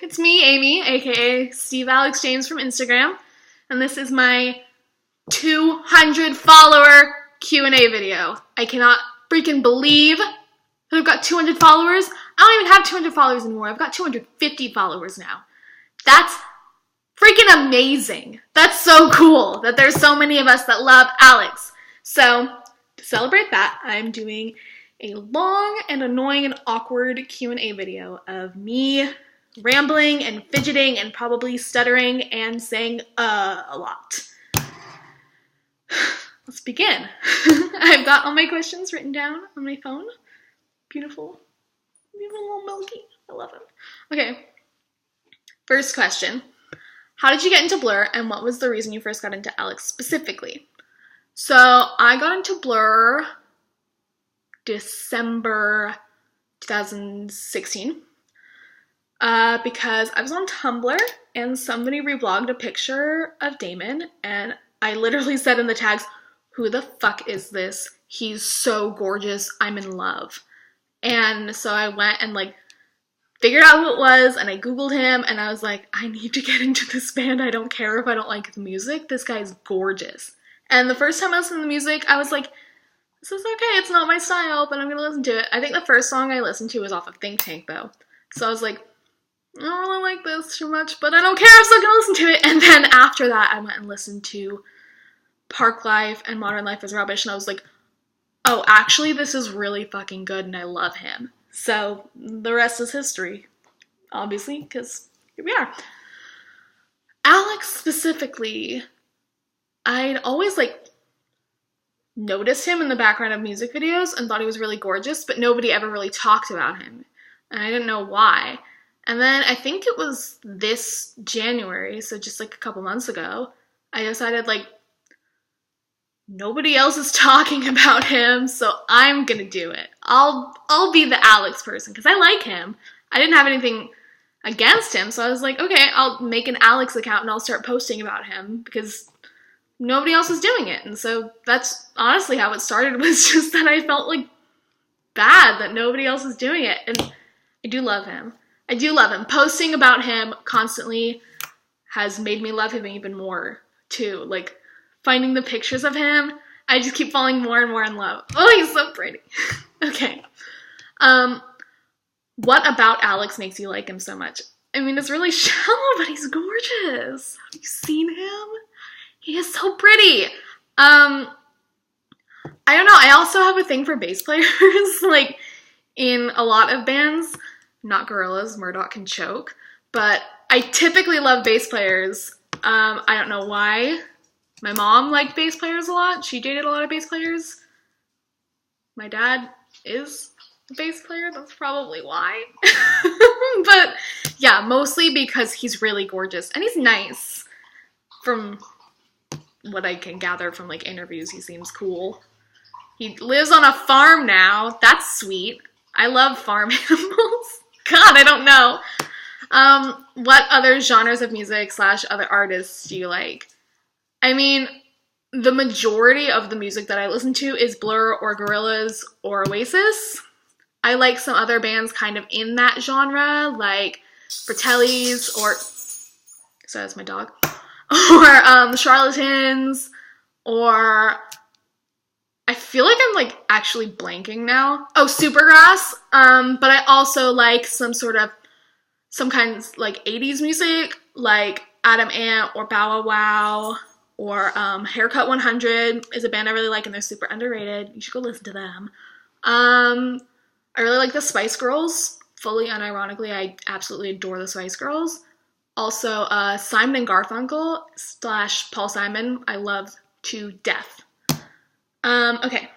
it's me, Amy, aka Steve Alex James from Instagram, and this is my 200 follower Q&A video. I cannot freaking believe that I've got 200 followers. I don't even have 200 followers anymore. I've got 250 followers now. That's freaking amazing. That's so cool that there's so many of us that love Alex. So to celebrate that, I'm doing a long and annoying and awkward Q&A video of me rambling and fidgeting and probably stuttering and saying a lot. Let's begin. I've got all my questions written down on my phone. Beautiful. Beautiful little Milky. I love him. Okay. First question. How did you get into Blur, and what was the reason you first got into Alex specifically? So I got into Blur December 2016 because I was on Tumblr and somebody reblogged a picture of Damon, and I literally said in the tags, "Who the fuck is this? He's so gorgeous. I'm in love." And so I went and figured out who it was, and I googled him, and I was like, I need to get into this band. I don't care if I don't like the music. This guy's gorgeous. And the first time I listened to the music, I was like, this is okay. It's not my style, but I'm gonna listen to it. I think the first song I listened to was off of Think Tank, though. So I was like, I don't really like this too much, but I don't care. I'm still gonna listen to it. And then after that, I went and listened to Park Life and Modern Life is Rubbish, and I was like, oh, actually, this is really fucking good, and I love him. So the rest is history, obviously, because here we are. Alex specifically, I'd always noticed him in the background of music videos and thought he was really gorgeous, but nobody ever really talked about him, and I didn't know why. And then I think it was this January, so just a couple months ago, I decided nobody else is talking about him, so I'm gonna do it. I'll be the Alex person, because I like him. I didn't have anything against him, so I was like, okay, I'll make an Alex account and I'll start posting about him, because nobody else is doing it. And so that's honestly how it started, was just that I felt bad that nobody else is doing it. And I do love him. I do love him. Posting about him constantly has made me love him even more, too. Finding the pictures of him, I just keep falling more and more in love. Oh, he's so pretty. Okay. What about Alex makes you like him so much? I mean, it's really shallow, but he's gorgeous. Have you seen him? He is so pretty. I don't know. I also have a thing for bass players. In a lot of bands, not Gorillaz, Murdoch can choke, but I typically love bass players. I don't know why. My mom liked bass players a lot. She dated a lot of bass players. My dad is a bass player. That's probably why. But yeah, mostly because he's really gorgeous. And he's nice. From what I can gather from interviews, he seems cool. He lives on a farm now. That's sweet. I love farm animals. God, I don't know. What other genres of music / other artists do you like? I mean, the majority of the music that I listen to is Blur or Gorillaz or Oasis. I like some other bands kind of in that genre, like Fratellis or... Sorry, that's my dog. Or the Charlatans, or... I feel like I'm actually blanking now. Oh, Supergrass. But I also like some kinds 80s music, like Adam Ant or Bow Wow Wow. Or Haircut 100 is a band I really like, and they're super underrated. You should go listen to them. I really like the Spice Girls. Fully unironically, I absolutely adore the Spice Girls. Also, Simon and Garfunkel / Paul Simon, I love to death. Okay.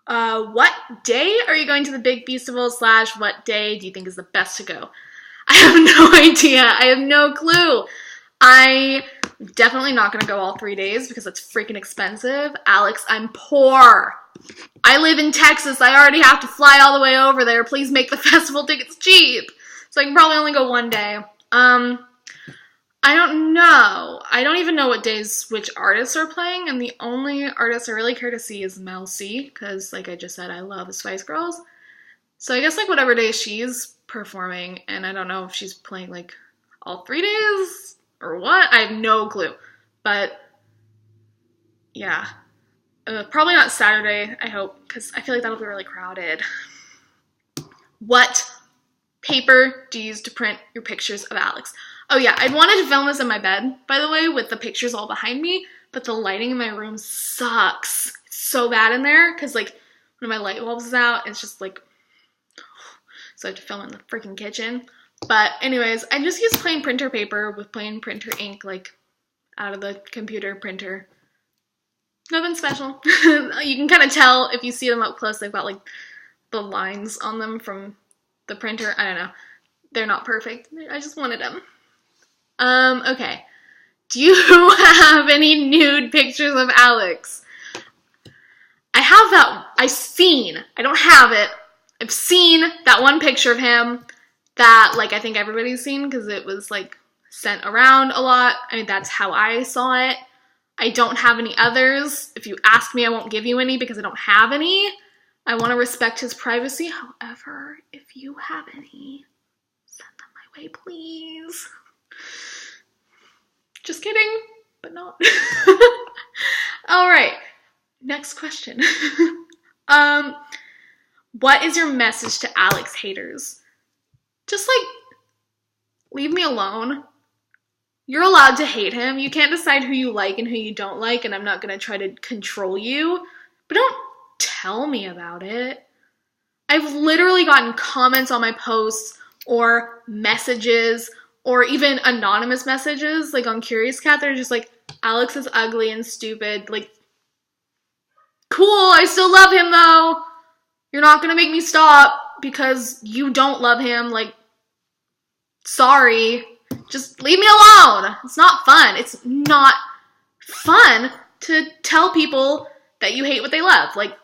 What day are you going to the big festival / what day do you think is the best to go? I have no idea. I have no clue. I definitely not going to go all 3 days because it's freaking expensive. Alex, I'm poor. I live in Texas. I already have to fly all the way over there. Please make the festival tickets cheap. So I can probably only go one day. I don't know. I don't even know what days which artists are playing, and the only artist I really care to see is Mel C, because like I just said, I love the Spice Girls. So I guess like whatever day she's performing, and I don't know if she's playing like all 3 days or what. I have no clue. But yeah, probably not Saturday, I hope, because I feel like that'll be really crowded. What paper do you use to print your pictures of Alex? Oh yeah, I'd wanted to film this in my bed, by the way, with the pictures all behind me, but the lighting in my room sucks. It's so bad in there, because like when my light bulbs is out, it's just like, so I have to film in the freaking kitchen. But anyways, I just use plain printer paper with plain printer ink, like out of the computer printer. Nothing special. You can kind of tell if you see them up close, they've got like the lines on them from the printer. I don't know. They're not perfect. I just wanted them. Okay. Do you have any nude pictures of Alex? I have that. I don't have it. I've seen that one picture of him that, like, I think everybody's seen because it was, like, sent around a lot. I mean, that's how I saw it. I don't have any others. If you ask me, I won't give you any because I don't have any. I want to respect his privacy. However, if you have any, send them my way, please. Just kidding, but not. All right, next question. What is your message to Alex haters? Just like, leave me alone. You're allowed to hate him. You can't decide who you like and who you don't like, and I'm not going to try to control you. But don't tell me about it. I've literally gotten comments on my posts or messages or even anonymous messages, like on Curious Cat, that are just like, Alex is ugly and stupid. Like, cool, I still love him though. You're not going to make me stop because you don't love him. Like, sorry. Just leave me alone. It's not fun. It's not fun to tell people that you hate what they love. Like,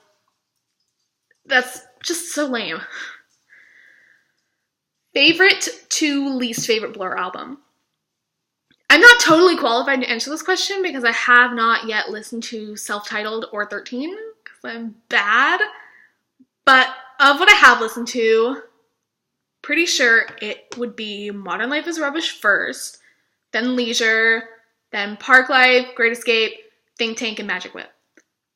that's just so lame. Favorite to least favorite Blur album? I'm not totally qualified to answer this question because I have not yet listened to Self-Titled or 13 because I'm bad. But of what I have listened to, pretty sure it would be Modern Life is Rubbish first, then Leisure, then Park Life, Great Escape, Think Tank, and Magic Whip.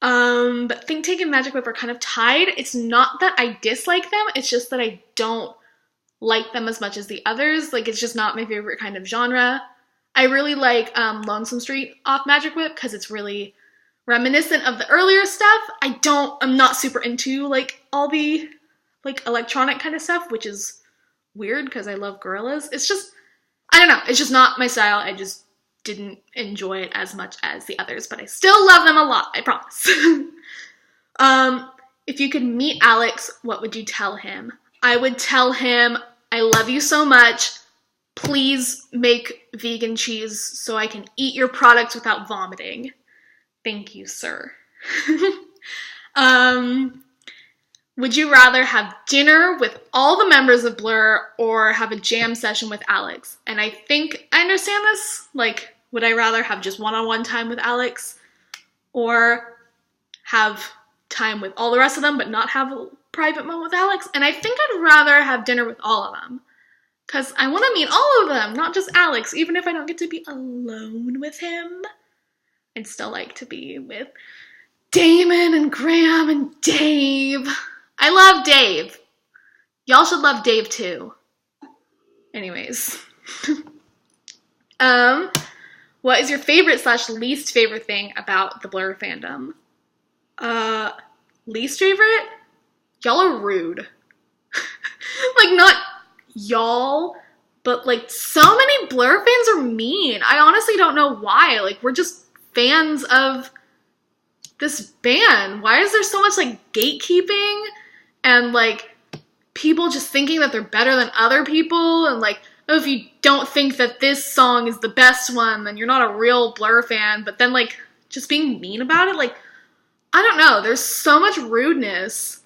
But Think Tank and Magic Whip are kind of tied. It's not that I dislike them, it's just that I don't like them as much as the others. Like, it's just not my favorite kind of genre. I really like Lonesome Street off Magic Whip because it's really reminiscent of the earlier stuff. I'm not super into like all the like electronic kind of stuff, which is weird because I love Gorillaz. It's just, I don't know, it's just not my style. I just didn't enjoy it as much as the others, but I still love them a lot, I promise. If you could meet Alex, what would you tell him? I would tell him, I love you so much. Please make vegan cheese so I can eat your products without vomiting. Thank you, sir. Would you rather have dinner with all the members of Blur or have a jam session with Alex? And I think I understand this. Like, would I rather have just one-on-one time with Alex or have time with all the rest of them but not have a private moment with Alex? And I think I'd rather have dinner with all of them because I want to meet all of them, not just Alex. Even if I don't get to be alone with him, I'd still like to be with Damon and Graham and Dave. I love Dave. Y'all should love Dave too. Anyways. What is your favorite / least favorite thing about the Blur fandom? Least favorite? Y'all are rude. Like, not y'all, but like so many Blur fans are mean. I honestly don't know why. Like, we're just fans of this band. Why is there so much like gatekeeping and like people just thinking that they're better than other people, and like, oh, if you don't think that this song is the best one, then you're not a real Blur fan, but then like just being mean about it? Like, I don't know, there's so much rudeness.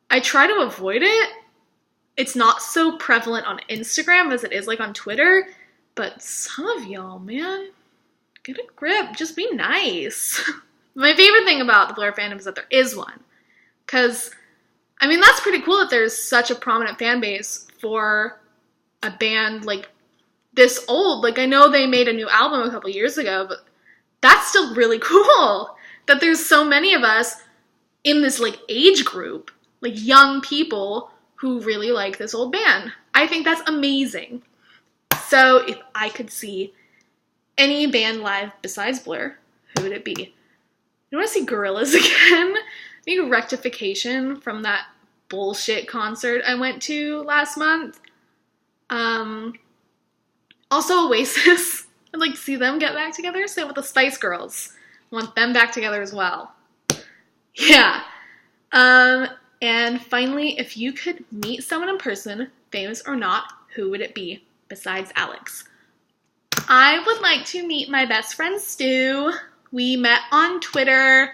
I try to avoid it. It's not so prevalent on Instagram as it is like on Twitter, but some of y'all, man, get a grip, just be nice. My favorite thing about the Blur fandom is that there is one. Because, I mean, that's pretty cool that there's such a prominent fan base for a band like this old. Like, I know they made a new album a couple years ago, but that's still really cool that there's so many of us in this like age group, like young people who really like this old band. I think that's amazing. So if I could see any band live besides Blur, who would it be? I want to see Gorillaz again. Maybe Rectification from that bullshit concert I went to last month. Also Oasis. I'd like to see them get back together. Same with the Spice Girls. I want them back together as well. Yeah. And finally, if you could meet someone in person, famous or not, who would it be besides Alex? I would like to meet my best friend Stu. We met on Twitter.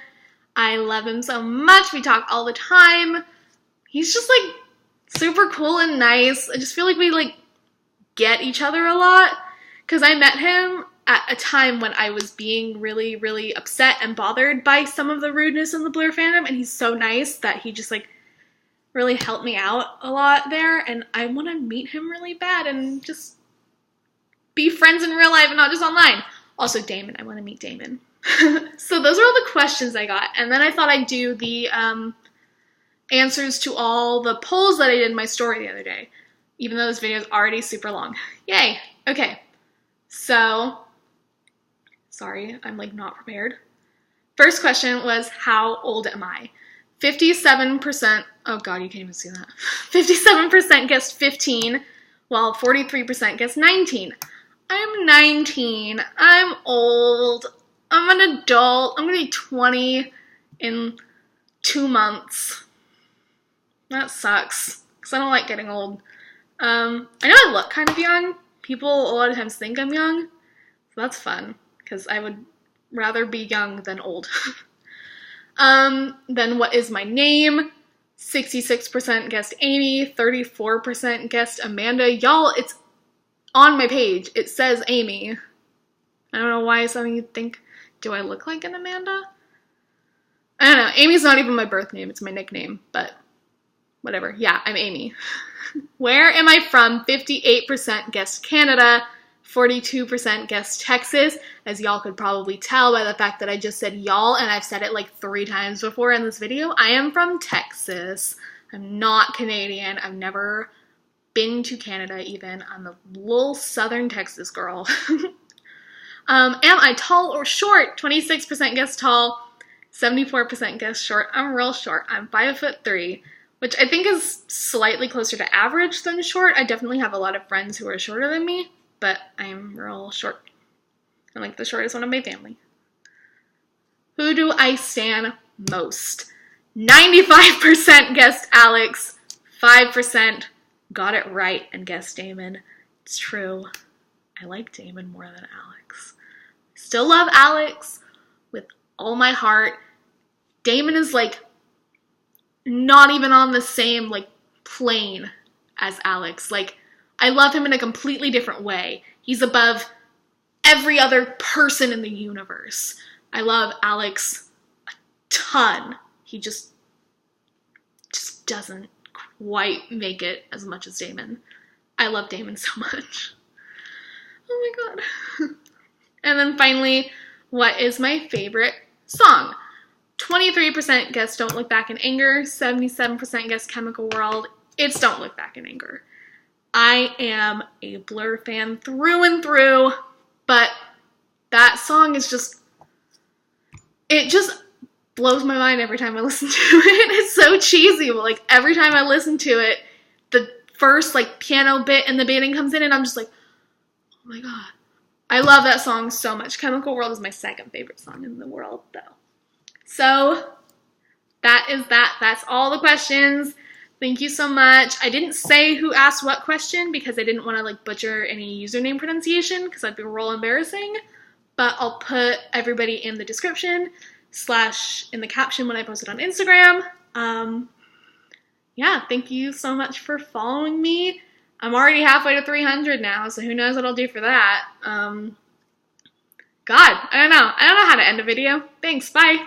I love him so much. We talk all the time. He's just like super cool and nice. I just feel like we like get each other a lot because I met him at a time when I was being really, really upset and bothered by some of the rudeness in the Blur fandom, and he's so nice that he just like really helped me out a lot there, and I want to meet him really bad and just be friends in real life and not just online. Also Damon, I want to meet Damon. So those are all the questions I got, and then I thought I'd do the answers to all the polls that I did in my story the other day, even though this video is already super long. Yay! Okay, so, sorry, I'm like not prepared. First question was, how old am I? 57%, oh god, you can't even see that. 57% guessed 15, while 43% guessed 19. I'm 19, I'm old, I'm an adult, I'm gonna be 20 in 2 months. That sucks, because I don't like getting old. I know I look kind of young. People a lot of times think I'm young, so that's fun, because I would rather be young than old. Then what is my name? 66% guessed Amy, 34% guessed Amanda. Y'all, it's on my page. It says Amy. I don't know why some of you think, do I look like an Amanda? I don't know. Amy's not even my birth name. It's my nickname, but whatever. Yeah, I'm Amy. Where am I from? 58% guessed Canada, 42% guessed Texas. As y'all could probably tell by the fact that I just said y'all, and I've said it like 3 times before in this video, I am from Texas. I'm not Canadian. I've never been to Canada even. I'm a little southern Texas girl. Am I tall or short? 26% guessed tall, 74% guessed short. I'm real short. I'm 5'3", which I think is slightly closer to average than short. I definitely have a lot of friends who are shorter than me, but I am real short. I'm like the shortest one of my family. Who do I stan most? 95% guessed Alex, 5% got it right and guessed Damon. It's true. I like Damon more than Alex. Still love Alex with all my heart. Damon is like not even on the same like plane as Alex. Like, I love him in a completely different way. He's above every other person in the universe. I love Alex a ton. He just doesn't quite make it as much as Damon. I love Damon so much. Oh my god. And then finally, what is my favorite song? 23% guessed Don't Look Back in Anger, 77% guessed Chemical World. It's Don't Look Back in Anger. I am a Blur fan through and through, but that song is just, it just blows my mind every time I listen to it. It's so cheesy, but like every time I listen to it, the first like piano bit in the beginning comes in and I'm just like, oh my god. I love that song so much. Chemical World is my second favorite song in the world though. So that is that. That's all the questions. Thank you so much. I didn't say who asked what question because I didn't want to like butcher any username pronunciation because that'd be real embarrassing. But I'll put everybody in the description / in the caption when I post it on Instagram. Yeah, thank you so much for following me. I'm already halfway to 300 now, so who knows what I'll do for that. God, I don't know. I don't know how to end a video. Thanks, bye.